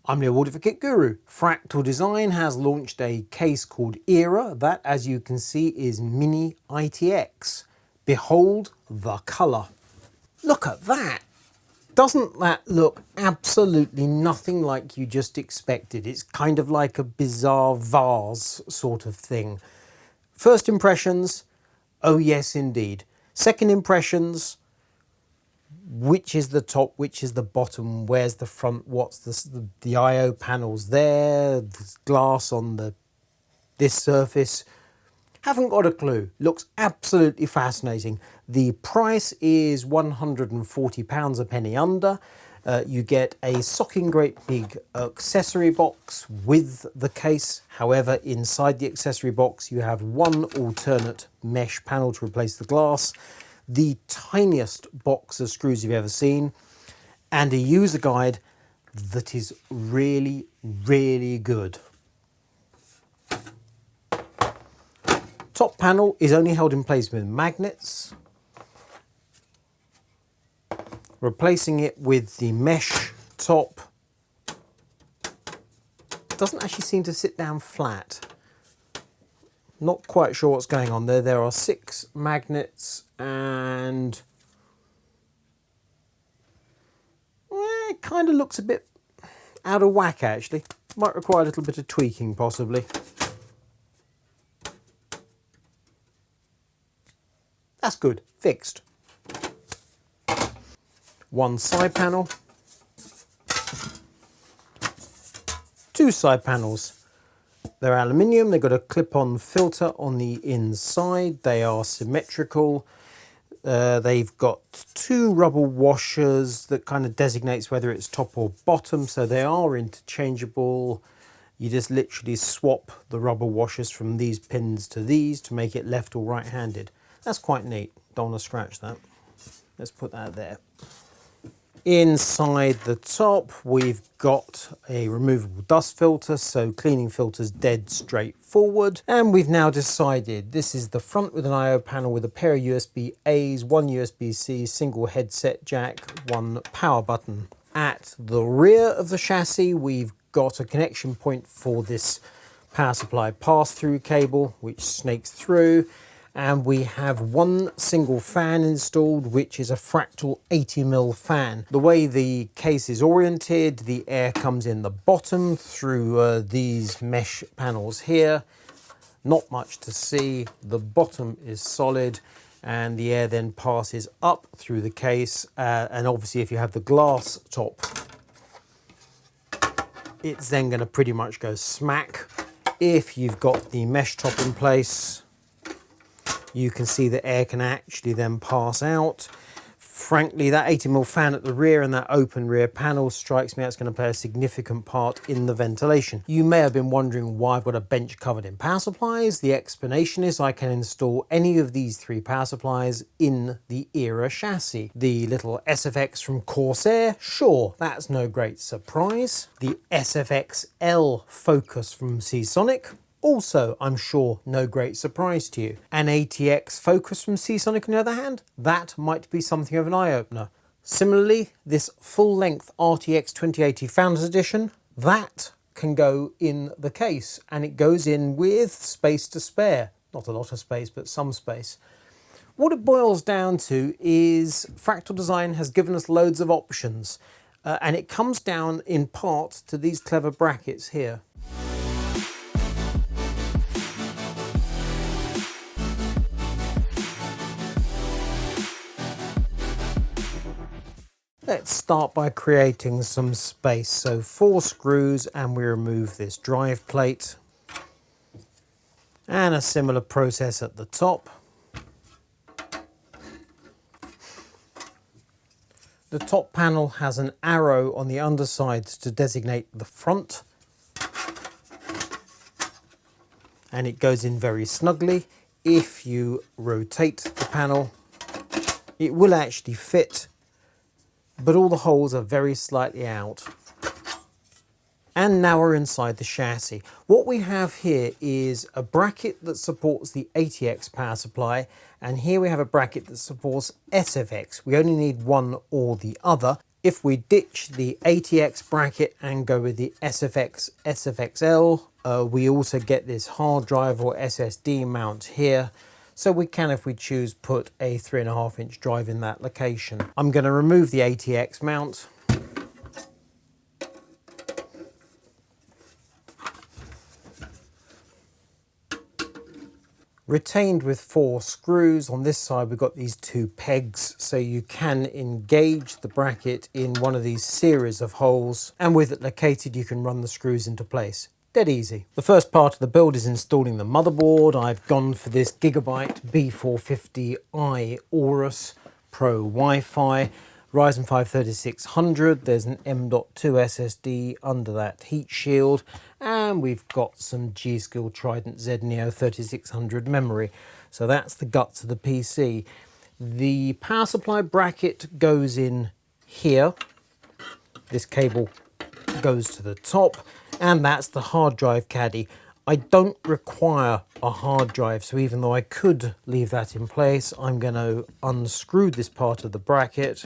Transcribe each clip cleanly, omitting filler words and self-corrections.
I'm the Awarded for Kit Guru. Fractal Design has launched a case called Era that, as you can see, is mini-ITX. Behold the colour. Look at that. Doesn't that look absolutely nothing like you just expected? It's kind of like a bizarre vase sort of thing. First impressions, oh yes indeed. Second impressions, which is the top, which is the bottom, where's the front, what's the I/O panels there, there's glass on this surface. Haven't got a clue. Looks absolutely fascinating. The price is £140 a penny under. You get a socking great big accessory box with the case. However, inside the accessory box you have one alternate mesh panel to replace the glass, the tiniest box of screws you've ever seen, and a user guide that is really, really good. Top panel is only held in place with magnets. Replacing it with the mesh top doesn't actually seem to sit down flat. Not quite sure what's going on there. There are 6 magnets and it kind of looks a bit out of whack actually. Might require a little bit of tweaking possibly. That's good, fixed. One side panel, 2 side panels. They're aluminium, they've got a clip-on filter on the inside, they are symmetrical. They've got 2 rubber washers that kind of designates whether it's top or bottom, so they are interchangeable. You just literally swap the rubber washers from these pins to these to make it left or right-handed. That's quite neat. Don't want to scratch that. Let's put that there. Inside the top, we've got a removable dust filter, so cleaning filter's dead straightforward. And we've now decided this is the front with an I/O panel with a pair of USB-A's, 1 USB-C, single headset jack, 1 power button. At the rear of the chassis, we've got a connection point for this power supply pass-through cable, which snakes through. And we have 1 single fan installed, which is a Fractal 80mm fan. The way the case is oriented, the air comes in the bottom through these mesh panels here. Not much to see. The bottom is solid and the air then passes up through the case. And obviously if you have the glass top, it's then going to pretty much go smack. If you've got the mesh top in place, you can see the air can actually then pass out. Frankly, that 80mm fan at the rear and that open rear panel strikes me as going to play a significant part in the ventilation. You may have been wondering why I've got a bench covered in power supplies. The explanation is I can install any of these 3 power supplies in the Era chassis. The little SFX from Corsair, sure, that's no great surprise. The SFX-L Focus from Seasonic, also, I'm sure, no great surprise to you. An ATX Focus from Seasonic, on the other hand, that might be something of an eye-opener. Similarly, this full-length RTX 2080 Founders Edition, that can go in the case, and it goes in with space to spare. Not a lot of space, but some space. What it boils down to is Fractal Design has given us loads of options, and it comes down in part to these clever brackets here. Let's start by creating some space. So 4 screws and we remove this drive plate. And a similar process at the top. The top panel has an arrow on the underside to designate the front. And it goes in very snugly. If you rotate the panel, it will actually fit, but all the holes are very slightly out. And now we're inside the chassis. What we have here is a bracket that supports the ATX power supply, and here we have a bracket that supports SFX. We only need one or the other. If we ditch the ATX bracket and go with the SFX SFXL, we also get this hard drive or SSD mount here. So we can, if we choose, put a 3.5-inch drive in that location. I'm going to remove the ATX mount. Retained with 4 screws. On this side we've got these 2 pegs, so you can engage the bracket in one of these series of holes, and with it located you can run the screws into place. Dead easy. The first part of the build is installing the motherboard. I've gone for this Gigabyte B450i Aorus Pro Wi-Fi. Ryzen 5 3600, there's an M.2 SSD under that heat shield, and we've got some G-Skill Trident Z Neo 3600 memory. So that's the guts of the PC. The power supply bracket goes in here. This cable goes to the top, and that's the hard drive caddy. I don't require a hard drive, so even though I could leave that in place, I'm going to unscrew this part of the bracket.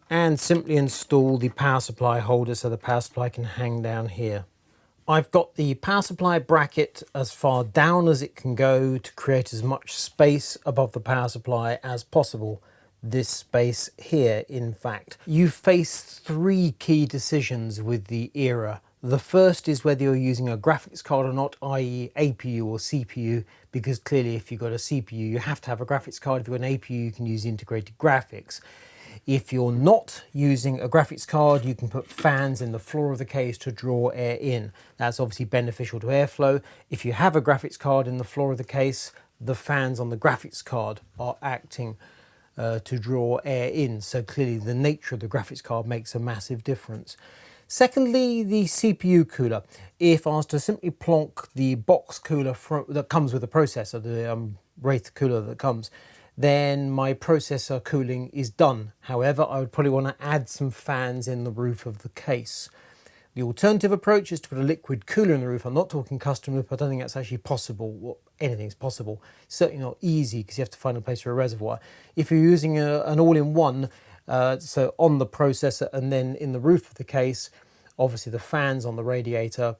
And simply install the power supply holder so the power supply can hang down here. I've got the power supply bracket as far down as it can go to create as much space above the power supply as possible. This space here, in fact. You face 3 key decisions with the Era. The first is whether you're using a graphics card or not, i.e. APU or CPU, because clearly if you've got a CPU you have to have a graphics card. If you've got an APU you can use integrated graphics. If you're not using a graphics card, you can put fans in the floor of the case to draw air in. That's obviously beneficial to airflow. If you have a graphics card in the floor of the case, the fans on the graphics card are acting to draw air in. So clearly the nature of the graphics card makes a massive difference. Secondly, the CPU cooler. If I was to simply plonk the box cooler that comes with the processor, the Wraith cooler that comes, then my processor cooling is done. However, I would probably want to add some fans in the roof of the case. The alternative approach is to put a liquid cooler in the roof. I'm not talking custom roof, I don't think that's actually possible. Well, anything's possible. It's certainly not easy because you have to find a place for a reservoir. If you're using an all-in-one, so on the processor and then in the roof of the case, obviously the fans on the radiator,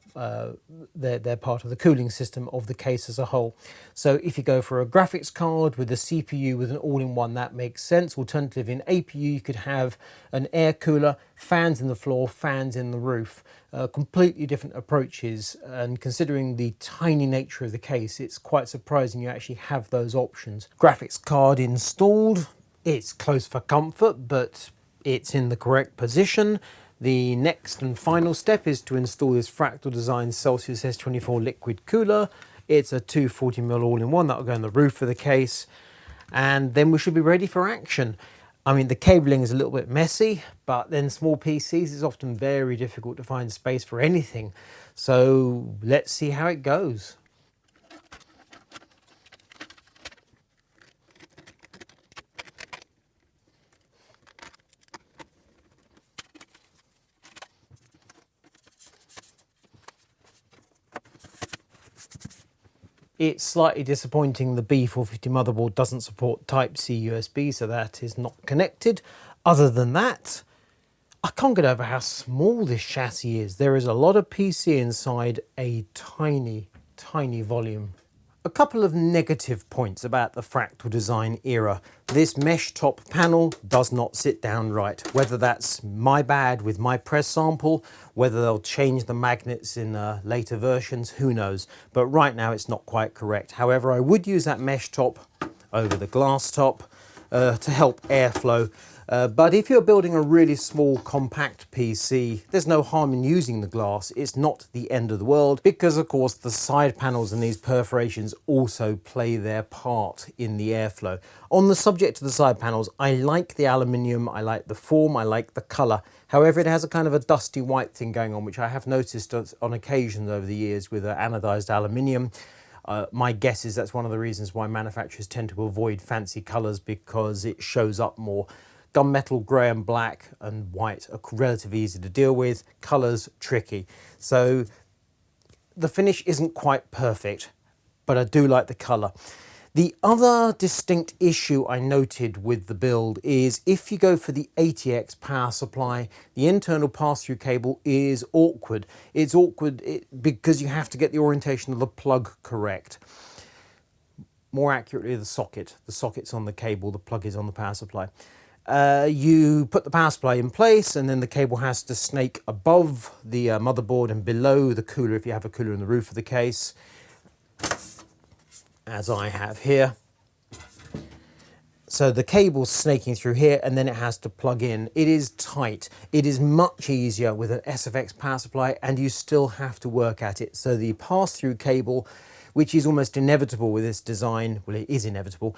they're part of the cooling system of the case as a whole. So if you go for a graphics card with a CPU with an all-in-one, that makes sense. Alternatively, in APU you could have an air cooler, fans in the floor, fans in the roof. Completely different approaches, and considering the tiny nature of the case, it's quite surprising you actually have those options. Graphics card installed. It's close for comfort, but it's in the correct position. The next and final step is to install this Fractal Design Celsius S24 liquid cooler. It's a 240mm all-in-one that will go on the roof of the case, and then we should be ready for action. I mean, the cabling is a little bit messy, but then small PCs is often very difficult to find space for anything. So let's see how it goes. It's slightly disappointing the B450 motherboard doesn't support Type-C USB, so that is not connected. Other than that, I can't get over how small this chassis is. There is a lot of PC inside a tiny, tiny volume. A couple of negative points about the Fractal Design Era. This mesh top panel does not sit down right. Whether that's my bad with my press sample, whether they'll change the magnets in later versions, who knows. But right now it's not quite correct. However, I would use that mesh top over the glass top to help airflow. But if you're building a really small compact PC, there's no harm in using the glass. It's not the end of the world because of course the side panels and these perforations also play their part in the airflow. On the subject of the side panels, I like the aluminium, I like the form, I like the colour. However, it has a kind of a dusty white thing going on, which I have noticed on occasions over the years with anodized aluminium. My guess is that's one of the reasons why manufacturers tend to avoid fancy colours, because it shows up more. Gunmetal, grey and black and white are relatively easy to deal with. Colours, tricky. So the finish isn't quite perfect. but I do like the color. The other distinct issue I noted with the build is if you go for the ATX power supply, the internal pass-through cable is awkward. It's awkward because you have to get the orientation of the plug correct. More accurately, the socket. The socket's on the cable, the plug is on the power supply. You put the power supply in place and then the cable has to snake above the motherboard and below the cooler if you have a cooler in the roof of the case, as I have here. So the cable's snaking through here and then it has to plug in. It is tight. It is much easier with an SFX power supply and you still have to work at it. So the pass-through cable, which is almost inevitable with this design, well, it is inevitable,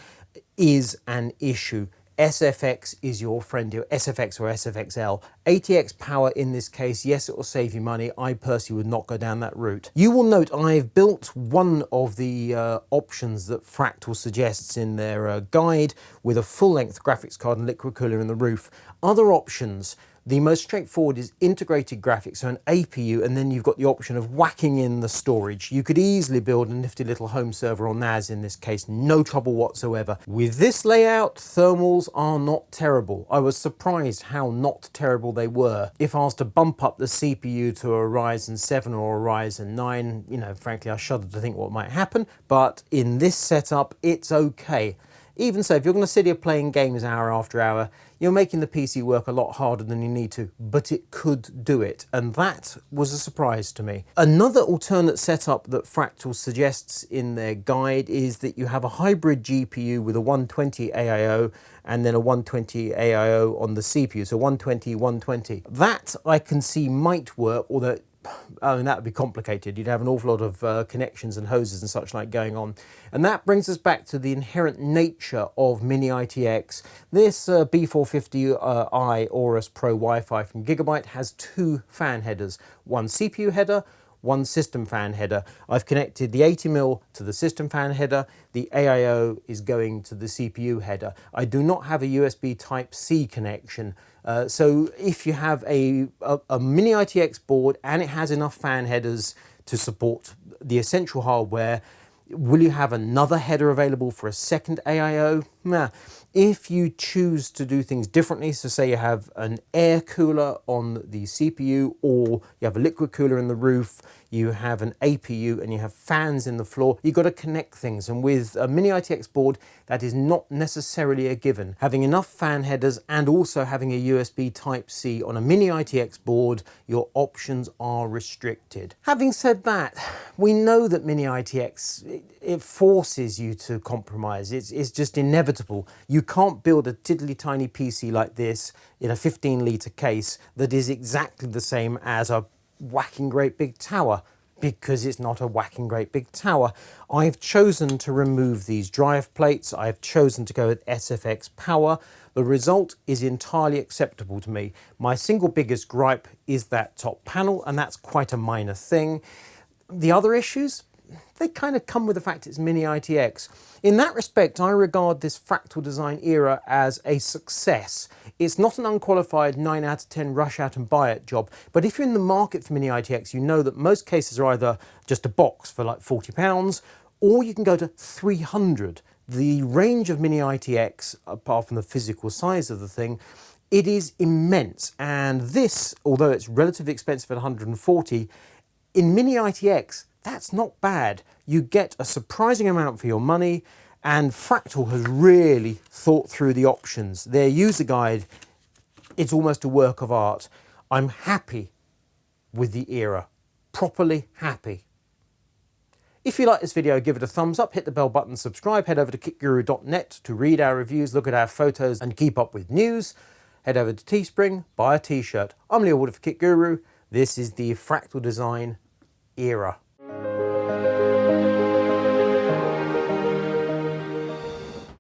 is an issue. SFX is your friend, your SFX or SFXL. ATX power in this case, yes, it will save you money. I personally would not go down that route. You will note I've built one of the options that Fractal suggests in their guide with a full-length graphics card and liquid cooler in the roof. Other options, the most straightforward is integrated graphics, so an APU, and then you've got the option of whacking in the storage. You could easily build a nifty little home server on NAS in this case, no trouble whatsoever. With this layout, thermals are not terrible. I was surprised how not terrible they were. If I was to bump up the CPU to a Ryzen 7 or a Ryzen 9, you know, frankly, I shudder to think what might happen, but in this setup, it's okay. Even so, if you're going to sit here playing games hour after hour, you're making the PC work a lot harder than you need to, but it could do it, and that was a surprise to me. Another alternate setup that Fractal suggests in their guide is that you have a hybrid GPU with a 120 AIO and then a 120 AIO on the CPU, so 120, 120. That I can see might work, although I mean, that would be complicated. You'd have an awful lot of connections and hoses and such like going on. And that brings us back to the inherent nature of mini-ITX. This B450i Aorus Pro Wi-Fi from Gigabyte has two fan headers, one CPU header, one system fan header. I've connected the 80mm to the system fan header. The AIO is going to the CPU header. I do not have a USB Type-C connection. So if you have a mini-ITX board and it has enough fan headers to support the essential hardware, will you have another header available for a second AIO? Nah. If you choose to do things differently, so say you have an air cooler on the CPU or you have a liquid cooler in the roof, you have an APU and you have fans in the floor, you've got to connect things. And with a mini-ITX board, that is not necessarily a given. Having enough fan headers and also having a USB Type-C on a mini-ITX board, your options are restricted. Having said that, we know that mini-ITX, it forces you to compromise. It's just inevitable. You can't build a tiddly tiny PC like this in a 15-litre case that is exactly the same as a whacking great big tower, because it's not a whacking great big tower. I've chosen to remove these drive plates. I've chosen to go with SFX power. The result is entirely acceptable to me. My single biggest gripe is that top panel, and that's quite a minor thing. The other issues, they kind of come with the fact it's mini-ITX. In that respect, I regard this Fractal Design Era as a success. It's not an unqualified 9 out of 10 rush out and buy it job, but if you're in the market for mini-ITX, you know that most cases are either just a box for like £40, or you can go to 300. The range of mini-ITX, apart from the physical size of the thing, it is immense. And this, although it's relatively expensive at 140, in mini-ITX, that's not bad. You get a surprising amount for your money, and Fractal has really thought through the options. Their user guide, it's almost a work of art. I'm happy with the Era, properly happy. If you like this video, give it a thumbs up, hit the bell button, subscribe, head over to kitguru.net to read our reviews, look at our photos and keep up with news. Head over to Teespring, buy a t-shirt. I'm Leo Wood for Kit Guru. This is the Fractal Design Era.